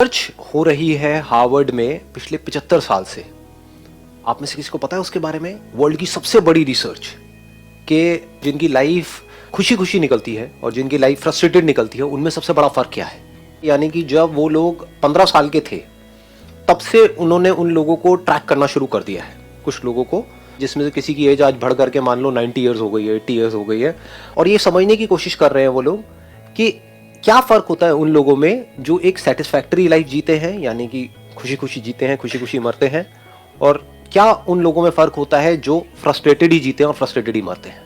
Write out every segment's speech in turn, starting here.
Research हो रही है हार्वर्ड में पिछले 75 साल से। आप में से किसी को पता है उसके बारे में? वर्ल्ड की सबसे बड़ी रिसर्च के जिनकी लाइफ खुशी खुशी निकलती है और जिनकी लाइफ फ्रस्ट्रेटेड निकलती है, उनमें सबसे बड़ा फर्क क्या है। यानी कि जब वो लोग 15 साल के थे तब से उन्होंने उन लोगों को ट्रैक करना शुरू कर दिया है। कुछ लोगों को जिसमें से किसी की एज आज बढ़ करके मान लो 90 ईयर्स हो गई है, 80 ईयर्स हो गई है, और ये समझने की कोशिश कर रहे हैं वो लोग कि क्या फ़र्क होता है उन लोगों में जो एक सेटिस्फैक्टरी लाइफ जीते हैं, यानी कि खुशी खुशी जीते हैं, खुशी खुशी मरते हैं, और क्या उन लोगों में फ़र्क होता है जो फ्रस्ट्रेटेड ही जीते हैं और फ्रस्ट्रेटेड ही मरते हैं।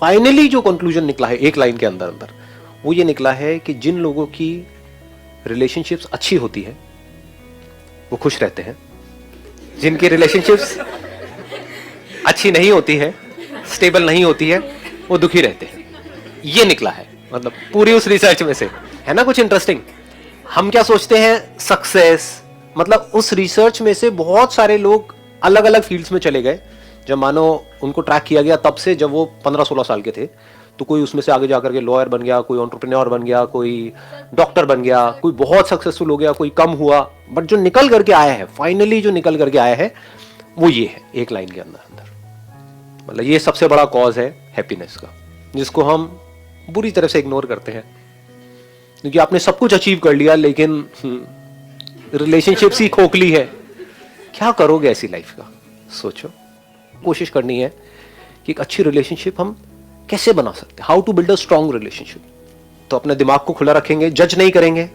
फाइनली जो कंक्लूजन निकला है एक लाइन के अंदर अंदर वो ये निकला है कि जिन लोगों की रिलेशनशिप्स अच्छी होती है वो खुश रहते हैं, जिनकी रिलेशनशिप्स अच्छी नहीं होती है, स्टेबल नहीं होती है, वो दुखी रहते हैं। ये निकला है, मतलब पूरी उस रिसर्च में से। है ना कुछ इंटरेस्टिंग? हम क्या सोचते हैं सक्सेस, मतलब उस रिसर्च में से बहुत सारे लोग अलग अलग फील्ड्स में चले गए। जब मानो उनको ट्रैक किया गया तब से जब वो 15-16 साल के थे, तो कोई उसमें से आगे जाकर के लॉयर बन गया, कोई एंटरप्रेन्योर बन गया, कोई डॉक्टर बन गया, कोई बहुत सक्सेसफुल हो गया, कोई कम हुआ, बट जो निकल करके आया है, फाइनली जो निकल करके आया है वो ये है एक लाइन के अंदर अंदर। मतलब ये सबसे बड़ा कॉज है हैप्पीनेस का, जिसको हम बुरी तरह से इग्नोर करते हैं, क्योंकि आपने सब कुछ अचीव कर लिया लेकिन रिलेशनशिप्स ही खोखली है। क्या करोगे ऐसी लाइफ का? सोचो। कोशिश करनी है कि एक अच्छी रिलेशनशिप हम कैसे बना सकते हैं, how to build a strong relationship. तो अपने दिमाग को खुला रखेंगे, जज नहीं करेंगे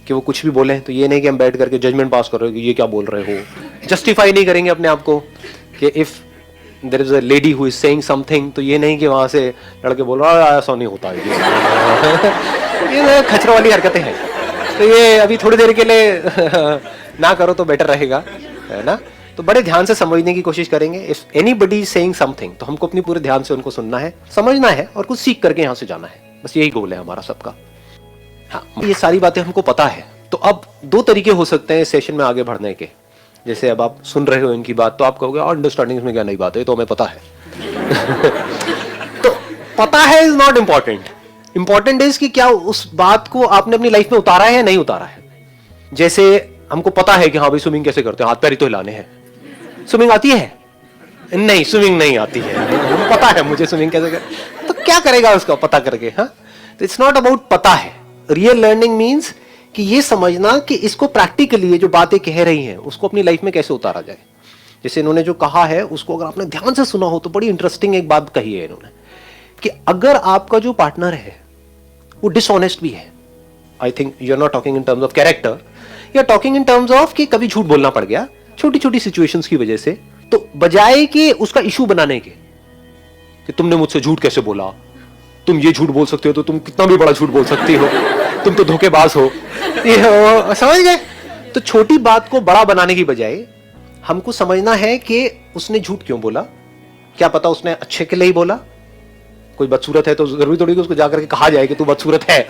कि वो कुछ भी बोले। तो ये नहीं कि हम बैठ करके जजमेंट पास कर रहे हो कि ये क्या बोल रहे हो, जस्टिफाई नहीं करेंगे अपने आप को कि if there is a lady who is saying something, तो ये नहीं कि वहां से लड़के बोल रहा है ऐसा नहीं होता है। ये खचरों वाली हरकतें हैं, तो ये अभी थोड़ी देर के लिए ना करो तो बेटर रहेगा, है ना। तो बड़े ध्यान से समझने की कोशिश करेंगे। If anybody is saying something, तो हमको अपनी पूरे ध्यान से उनको सुनना है, समझना है और कुछ सीख करके यहाँ से जाना है। बस यही गोल है हमारा सबका। हाँ, ये सारी बातें हमको पता है। तो अब दो तरीके हो सकते हैं इस सेशन में आगे बढ़ने के। जैसे अब आप सुन रहे हो इनकी बात, तो आप कहोगे अंडरस्टैंडिंग में क्या नई बात है, तो हमें पता है। तो पता है is not important. Important is कि क्या उस बात को आपने अपनी लाइफ में उतारा है या नहीं उतारा है। जैसे हमको पता है कि हाँ भाई स्विमिंग कैसे करते हैं, हाथ पैर ही तो हिलाने हैं। स्विमिंग आती है? नहीं, स्विमिंग नहीं आती है। पता है मुझे स्विमिंग कैसे कर, तो क्या करेगा उसका पता करके। हाँ, तो इट्स नॉट अबाउट पता है। रियल लर्निंग मीन्स कि ये समझना कि इसको प्रैक्टिकली ये जो बातें कह रही हैं उसको अपनी लाइफ में कैसे उतारा जाए। जैसे इन्होंने जो कहा है उसको अगर आपने ध्यान से सुना हो तो बड़ी इंटरेस्टिंग एक बात कही है इन्होंने, कि अगर आपका जो पार्टनर है वो डिसऑनेस्ट भी है, I think you are not talking in terms of character, you are talking in terms of कि कभी झूठ बोलना पड़ गया छोटी छोटी सिचुएशंस की वजह से, तो बजाय कि उसका इशू बनाने के कि तुमने मुझसे झूठ कैसे बोला, तुम ये झूठ बोल सकते हो तो तुम कितना भी बड़ा झूठ बोल सकती हो, तुम तो धोखेबाज हो, ये समझ गए। तो छोटी बात को बड़ा बनाने की बजाय हमको समझना है कि उसने झूठ क्यों बोला। क्या पता उसने अच्छे के लिए ही बोला। कोई बदसूरत है तो जरूरी थोड़ी कि उसको जाकर के कहा जाए कि तू बदसूरत है,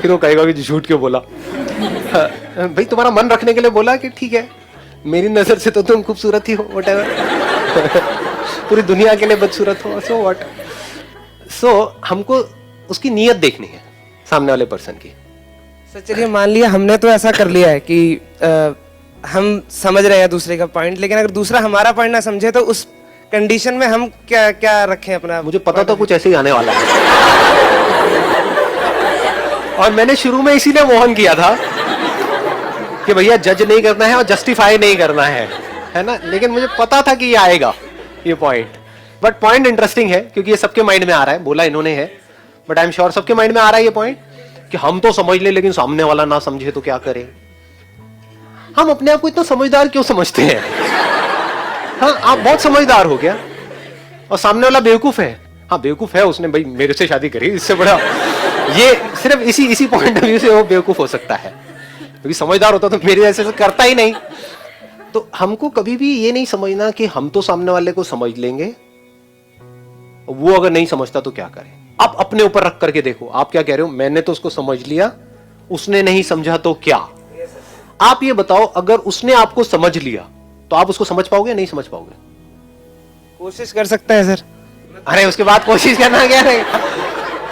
फिर वो कहेगा कि झूठ क्यों बोला। भाई तुम्हारा मन रखने के लिए बोला कि ठीक है मेरी नजर से तो तुम खूबसूरत ही हो, व्हाटएवर, पूरी दुनिया के लिए बदसूरत हो, सो व्हाट। सो हमको उसकी नीयत देखनी है सामने वाले पर्सन की। सर चलिए मान लिया हमने तो ऐसा कर लिया है कि हम समझ रहे हैं दूसरे का पॉइंट, लेकिन अगर दूसरा हमारा पॉइंट ना समझे तो उस कंडीशन में हम क्या क्या रखें अपना। मुझे पता था कुछ ऐसे ही आने वाला है और मैंने शुरू में इसीलिए मोहन किया था कि भैया जज नहीं करना है और जस्टिफाई नहीं करना है ना। लेकिन मुझे पता था कि ये आएगा ये पॉइंट। बट पॉइंट इंटरेस्टिंग है क्योंकि ये सबके माइंड में आ रहा है, बोला इन्होंने है, बट आई एम श्योर सबके माइंड में आ रहा है ये पॉइंट कि हम तो समझ ले लेकिन सामने वाला ना समझे तो क्या करें। हम अपने आप को इतना समझदार क्यों समझते हैं? हाँ, आप बहुत समझदार हो गया और सामने वाला बेवकूफ है। हाँ बेवकूफ है, उसने भाई मेरे से शादी करी, इससे बड़ा ये सिर्फ इसी पॉइंट ऑफ व्यू से वो बेवकूफ हो सकता है, क्योंकि समझदार होता तो मेरे जैसे तो करता ही नहीं। तो हमको कभी भी ये नहीं समझना कि हम तो सामने वाले को समझ लेंगे, वो अगर नहीं समझता तो क्या करें। आप अपने ऊपर रख करके देखो, आप क्या कह रहे हो, मैंने तो उसको समझ लिया, उसने नहीं समझा तो क्या। आप ये बताओ अगर उसने आपको समझ लिया तो आप उसको समझ पाओगे नहीं समझ पाओगे? कोशिश कर सकते हैं सर। अरे उसके बाद कोशिश करना क्या है?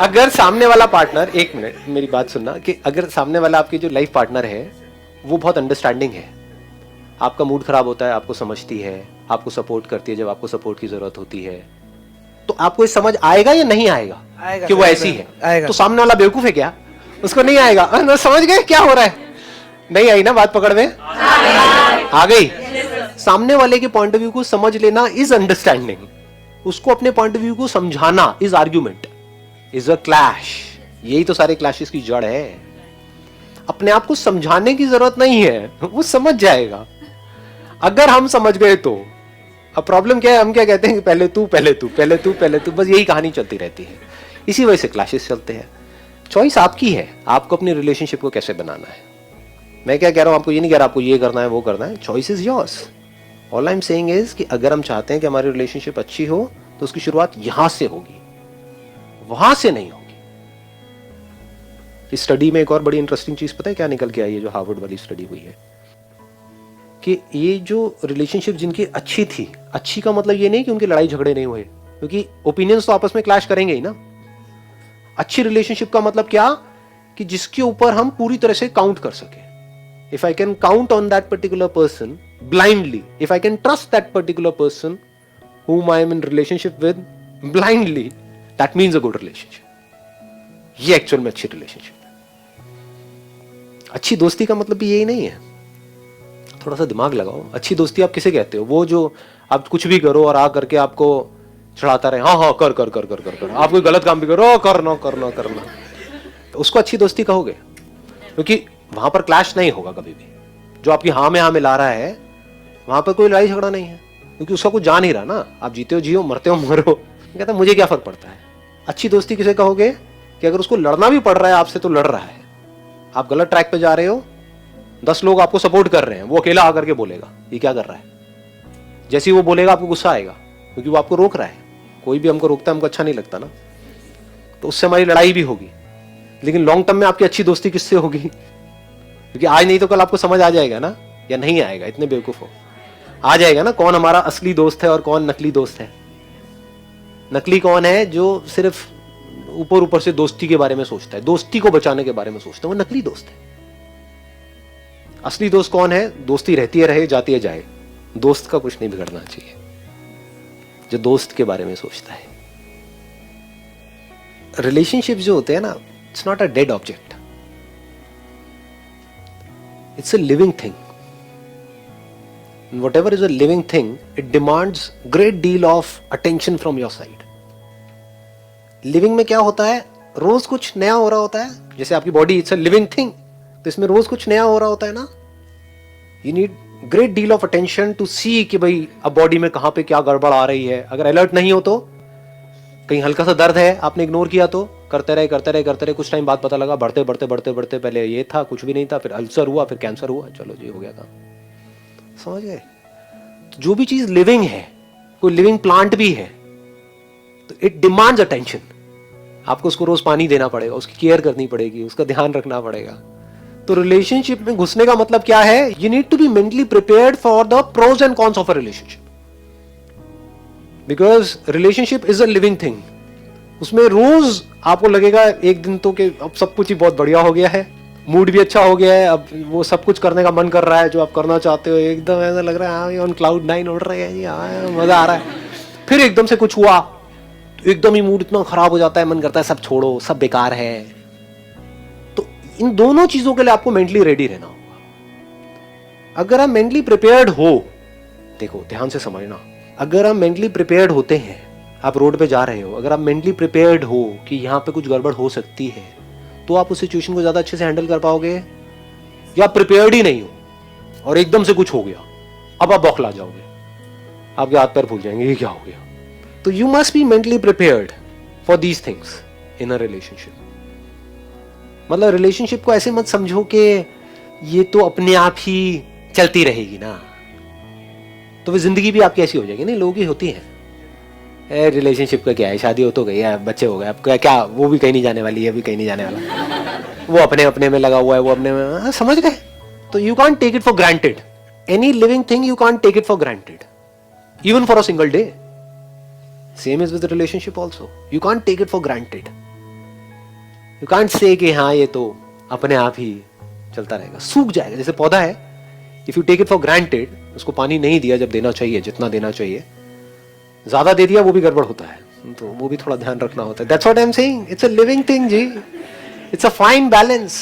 अगर सामने वाला पार्टनर, एक मिनट मेरी बात सुनना, कि अगर सामने वाला आपकी जो लाइफ पार्टनर है वो बहुत अंडरस्टैंडिंग है, आपका मूड खराब होता है आपको समझती है, आपको सपोर्ट करती है जब आपको सपोर्ट की जरूरत होती है, तो आपको ये समझ आएगा या नहीं आएगा, आएगा कि वो ऐसी है? आएगा। तो सामने वाला बेवकूफ है क्या? उसको नहीं आएगा? समझ गए क्या हो रहा है? नहीं आई ना बात पकड़ में? आ गई। सामने वाले के पॉइंट ऑफ व्यू को समझ लेना इज अंडरस्टैंडिंग, उसको अपने पॉइंट ऑफ व्यू को समझाना is argument, is a clash. यही तो सारे क्लैशेस की जड़ है। अपने आप को समझाने की जरूरत नहीं है, वो समझ जाएगा अगर हम समझ गए तो। अब प्रॉब्लम क्या है, हम क्या कहते हैं कि पहले तू पहले तू पहले तू पहले तू, बस यही कहानी चलती रहती है। इसी वजह से क्लैशेस चलते हैं। चॉइस आपकी है, आपको अपनी रिलेशनशिप को कैसे बनाना है। मैं क्या कह रहा हूं, आपको ये नहीं कह रहा आपको ये करना है वो करना है, choice is yours. All I am saying is कि अगर हम चाहते हैं कि हमारी रिलेशनशिप अच्छी हो तो उसकी शुरुआत यहां से होगी, वहां से नहीं होगी। इस स्टडी में एक और बड़ी इंटरेस्टिंग चीज पता है क्या निकल के आई है, जो हार्वर्ड वाली स्टडी हुई है, कि ये जो रिलेशनशिप जिनकी अच्छी थी, अच्छी का मतलब ये नहीं कि उनके लड़ाई झगड़े नहीं हुए, क्योंकि ओपिनियंस तो आपस में क्लैश करेंगे ही ना। अच्छी रिलेशनशिप का मतलब क्या, कि जिसके ऊपर हम पूरी तरह से काउंट कर सके। If I can count on that particular person blindly, if I can trust that particular person whom I am in relationship with blindly, that means a good relationship। ये एक्चुअल में अच्छी रिलेशनशिप है। अच्छी दोस्ती का मतलब भी यही नहीं है, थोड़ा सा दिमाग लगाओ। अच्छी दोस्ती आप किसे कहते हो? वो जो आप कुछ भी करो और आ करके आपको चढ़ाता रहे, हाँ हाँ कर कर कर कर कर कर, आप कोई गलत काम भी करो करना करना करना, उसको अच्छी दोस्ती कहोगे? क्योंकि वहां पर क्लैश नहीं होगा कभी भी। जो आपकी हाँ में हाँ मिला रहा है वहां पर कोई लड़ाई झगड़ा नहीं है, क्योंकि उसका कुछ जान ही रहा ना। आप जीते हो जियो, मरते हो मरो, कहता मुझे क्या फर्क पड़ता है। अच्छी दोस्ती किसे कहोगे? कि अगर उसको लड़ना भी पड़ रहा है आपसे तो लड़ रहा है। आप गलत ट्रैक पे जा रहे हो, 10 लोग आपको सपोर्ट कर रहे हैं, वो अकेला आकर के बोलेगा ये क्या कर रहा है। जैसे ही वो बोलेगा आपको गुस्सा आएगा, क्योंकि वो आपको रोक रहा है। कोई भी हमको रोकता है हमको अच्छा नहीं लगता ना, तो उससे हमारी लड़ाई भी होगी। लेकिन लॉन्ग टर्म में आपकी अच्छी दोस्ती किससे होगी? क्योंकि आज नहीं तो कल आपको समझ आ जाएगा ना, या नहीं आएगा? इतने बेवकूफ हो, आ जाएगा ना कौन हमारा असली दोस्त है और कौन नकली दोस्त है। नकली कौन है? जो सिर्फ ऊपर ऊपर से दोस्ती के बारे में सोचता है, दोस्ती को बचाने के बारे में सोचता है, वो नकली दोस्त है। असली दोस्त कौन है? दोस्ती रहती है रहे, जाती है जाए, दोस्त का कुछ नहीं बिगड़ना चाहिए, जो दोस्त के बारे में सोचता है। रिलेशनशिप जो होते हैं ना, it's not a dead object, it's a living thing. Whatever is a living thing, it demands great deal of attention from your side. Living में क्या होता है? रोज कुछ नया हो रहा होता है। जैसे आपकी body it's a living thing, तो इसमें रोज कुछ नया हो रहा होता है ना। You need great deal of attention to see कि भाई अब बॉडी में कहां पे क्या गड़बड़ आ रही है। अगर अलर्ट नहीं हो तो, कहीं हल्का सा दर्द है आपने इग्नोर किया तो, करते रहे करते रहे करते रहे, कुछ टाइम बाद पता लगा बढ़ते बढ़ते बढ़ते बढ़ते पहले ये था कुछ भी नहीं था, फिर अल्सर हुआ, फिर कैंसर हुआ, चलो जी हो गया काम। समझ गए? तो जो भी चीज लिविंग है, कोई लिविंग प्लांट भी है, तो इट डिमांड्स अटेंशन। आपको उसको रोज पानी देना पड़ेगा, उसकी केयर करनी पड़ेगी, उसका ध्यान रखना पड़ेगा। तो रिलेशनशिप में घुसने का मतलब क्या है? You need to be mentally prepared for the pros and cons of a relationship, because relationship is a living thing. उसमें रोज आपको लगेगा एक दिन तो कि अब सब कुछ ही बहुत बढ़िया हो गया है, मूड भी अच्छा हो गया है, अब वो सब कुछ करने का मन कर रहा है जो आप करना चाहते हो, एकदम ऐसा लग रहा है हाँ ऑन क्लाउड 9 उड़ रहे हैं जी, हाँ मजा आ रहा है। फिर एकदम से कुछ हुआ तो एकदम ही मूड इतना खराब हो जाता है, मन करता है सब छोड़ो, सब बेकार है। तो इन दोनों चीजों के लिए आपको मेंटली रेडी रहना होगा। अगर आप मेंटली प्रिपेयर्ड हो, देखो ध्यान से समझना, अगर आप मेंटली प्रिपेयर्ड होते हैं, आप रोड पे जा रहे हो, अगर आप मेंटली प्रिपेयर्ड हो कि यहाँ पे कुछ गड़बड़ हो सकती है, तो आप उस सिचुएशन को ज्यादा अच्छे से हैंडल कर पाओगे। या प्रिपेयर्ड ही नहीं हो और एकदम से कुछ हो गया, अब आप बौखला जाओगे, आपके हाथ पैर फूल जाएंगे, ये क्या हो गया। तो you must be mentally prepared for these things in a relationship. मतलब रिलेशनशिप को ऐसे मत समझो कि ये तो अपने आप ही चलती रहेगी ना, तो वो जिंदगी भी आपकी ऐसी हो जाएगी। नहीं, लोगों की होती है। रिलेशनशिप का क्या है, शादी हो तो गई है, बच्चे हो गए, अब क्या वो भी कहीं नहीं जाने वाली है, अभी कहीं नहीं जाने वाला, वो अपने अपने में लगा हुआ है, वो अपने में, समझ गए? तो you can't take it for granted, any living thing you can't take it for granted, even for a single day. Same is with relationship also, you can't take it for granted. You can't say कि हाँ ये तो अपने आप ही चलता रहेगा, सूख जाएगा। जैसे पौधा है, if you take it for granted, उसको पानी नहीं दिया जब देना चाहिए, जितना देना चाहिए, ज्यादा दे दिया वो भी गड़बड़ होता है, तो वो भी थोड़ा ध्यान रखना होता है। That's what I am saying, it's a living thing जी, इट्स अ फाइन बैलेंस।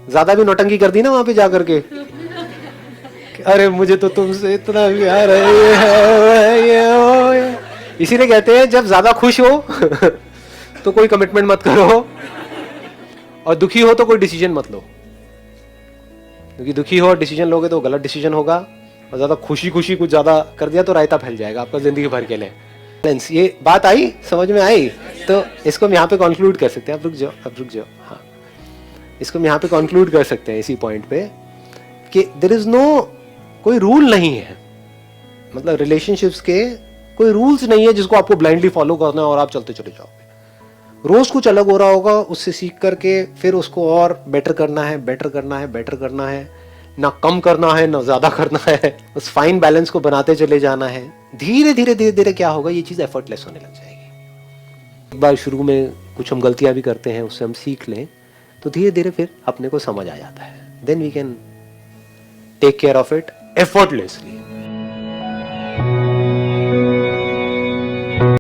ज्यादा भी नौटंकी कर दी ना वहां पे जा करके, अरे मुझे तो तुमसे इतना प्यार है, इसीलिए कहते हैं जब ज्यादा खुश हो तो कोई कमिटमेंट मत करो, और दुखी हो तो कोई डिसीजन मत लो, क्योंकि दुखी हो और डिसीजन लोगे तो गलत डिसीजन होगा, और ज्यादा खुशी खुशी कुछ ज्यादा कर दिया तो रायता फैल जाएगा आपका जिंदगी भर के लिए। ये बात आई, समझ में आई? तो इसको हम यहाँ पे कंक्लूड कर सकते हैं। अब रुक जाओ, हाँ, इसको हम यहाँ पे कंक्लूड कर सकते हैं इसी पॉइंट पे कि देयर इज नो, कोई रूल नहीं है, मतलब रिलेशनशिप्स के कोई रूल्स नहीं है जिसको आपको ब्लाइंडली फॉलो करना है और आप चलते चले जाओगे। रोज कुछ अलग हो रहा होगा, उससे सीख करके फिर उसको और बेटर करना है, ना कम करना है ना ज्यादा करना है, उस फाइन बैलेंस को बनाते चले जाना है। धीरे धीरे क्या होगा, ये चीज एफर्टलेस होने लग जाएगी। एक बार शुरू में कुछ हम गलतियां भी करते हैं, उससे हम सीख लें तो धीरे धीरे फिर अपने को समझ आ जाता है। Then we can take care of it effortlessly.